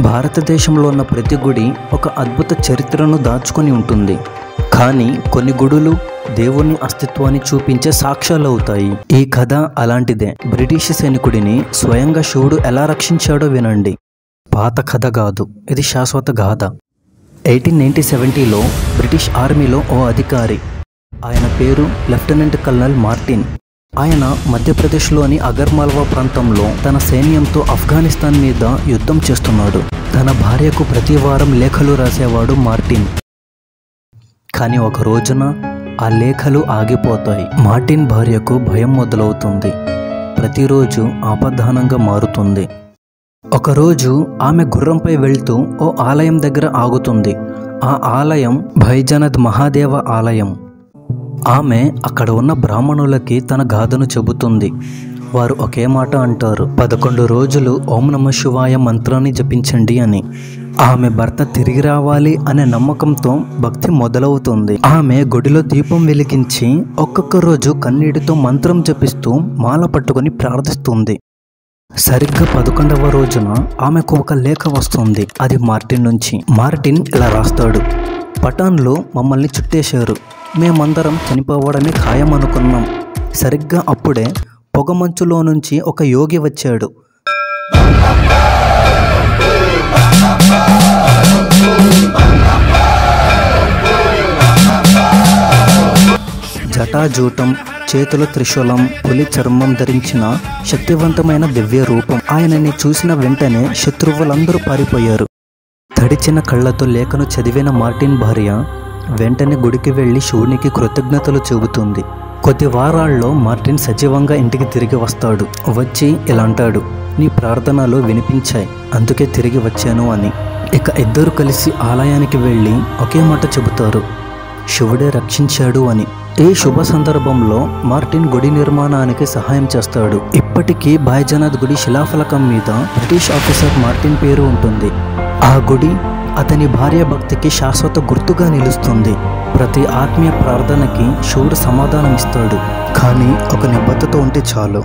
భారతదేశంలో ఉన్న ప్రతి గుడి ఒక అద్భుత చరిత్రను దాచుకొని ఉంటుంది. కానీ కొన్ని గుడులు దేవుని అస్తిత్వాన్ని చూపించే సాక్ష్యాలు అవుతాయి. ఈ కథ అలాంటిదే. బ్రిటిష్ సైనికుడిని స్వయంగా శివుడు ఎలా రక్షించాడో వినండి. పాత కథ కాదు, ఇది శాశ్వత గాథ. 1870లో బ్రిటిష్ ఆర్మీలో ఓ అధికారి, ఆయన పేరు లెఫ్టినెంట్ కల్నల్ మార్టిన్. ఆయన మధ్యప్రదేశ్లోని అగర్మాల్వా ప్రాంతంలో తన సైన్యంతో ఆఫ్ఘనిస్తాన్ మీద యుద్ధం చేస్తున్నాడు. తన భార్యకు ప్రతి వారం లేఖలు రాసేవాడు మార్టిన్. కానీ ఒక రోజున ఆ లేఖలు ఆగిపోతాయి. మార్టిన్ భార్యకు భయం మొదలవుతుంది. ప్రతిరోజు ఆపద్ధానంగా మారుతుంది. ఒకరోజు ఆమె గుర్రంపై వెళ్తూ ఓ ఆలయం దగ్గర ఆగుతుంది. ఆ ఆలయం భైజనద్ మహాదేవ ఆలయం. ఆమె అక్కడ ఉన్న బ్రాహ్మణులకి తన గాథను చెబుతుంది. వారు ఒకే మాట అంటారు, 11 రోజులు ఓం నమః శివాయ మంత్రాన్ని జపించండి అని. ఆమె భర్త తిరిగి రావాలి అనే నమ్మకంతో భక్తి మొదలవుతుంది. ఆమె గుడిలో దీపం వెలిగించి ఒక్కొక్క రోజు కన్నీటితో మంత్రం జపిస్తూ మాల పట్టుకొని ప్రార్థిస్తుంది. సరిగ్గా 11వ రోజున ఆమెకు ఒక లేఖ వస్తుంది. అది మార్టిన్ నుంచి. మార్టిన్ ఇలా రాస్తాడు, పఠాన్లు మమ్మల్ని చుట్టేశారు. మేమందరం చనిపోవడమే ఖాయం అనుకున్నాం. సరిగ్గా అప్పుడే పొగమంచులో నుంచి ఒక యోగి వచ్చాడు. జటాజూటం, చేతుల త్రిశూలం, పులి చర్మం ధరించిన శక్తివంతమైన దివ్య రూపం. ఆయనని చూసిన వెంటనే శత్రువులందరూ పారిపోయారు. తడిచిన కళ్ళతో లేఖను చదివిన మార్టిన్ భార్య వెంటనే గుడికి వెళ్లి శివునికి కృతజ్ఞతలు చెబుతుంది. కొద్ది వారాల్లో మార్టిన్ సజీవంగా ఇంటికి తిరిగి వస్తాడు. వచ్చి ఇలా అంటాడు, నీ ప్రార్థనలు వినిపించాయి, అందుకే తిరిగి వచ్చాను అని. ఇక ఇద్దరు కలిసి ఆలయానికి వెళ్ళి ఒకే మాట చెబుతారు, శివుడే రక్షించాడు అని. ఈ శుభ సందర్భంలో మార్టిన్ గుడి నిర్మాణానికి సహాయం చేస్తాడు. ఇప్పటికీ భైజనాథ్ గుడి శిలాఫలకం మీద బ్రిటిష్ ఆఫీసర్ మార్టిన్ పేరు ఉంటుంది. ఆ గుడి అతని భార్య భక్తికి శాశ్వత గుర్తుగా నిలుస్తుంది. ప్రతి ఆత్మీయ ప్రార్థనకి శివుడు సమాధానం ఇస్తాడు. కానీ ఒక నిబద్ధత ఉంటే చాలు.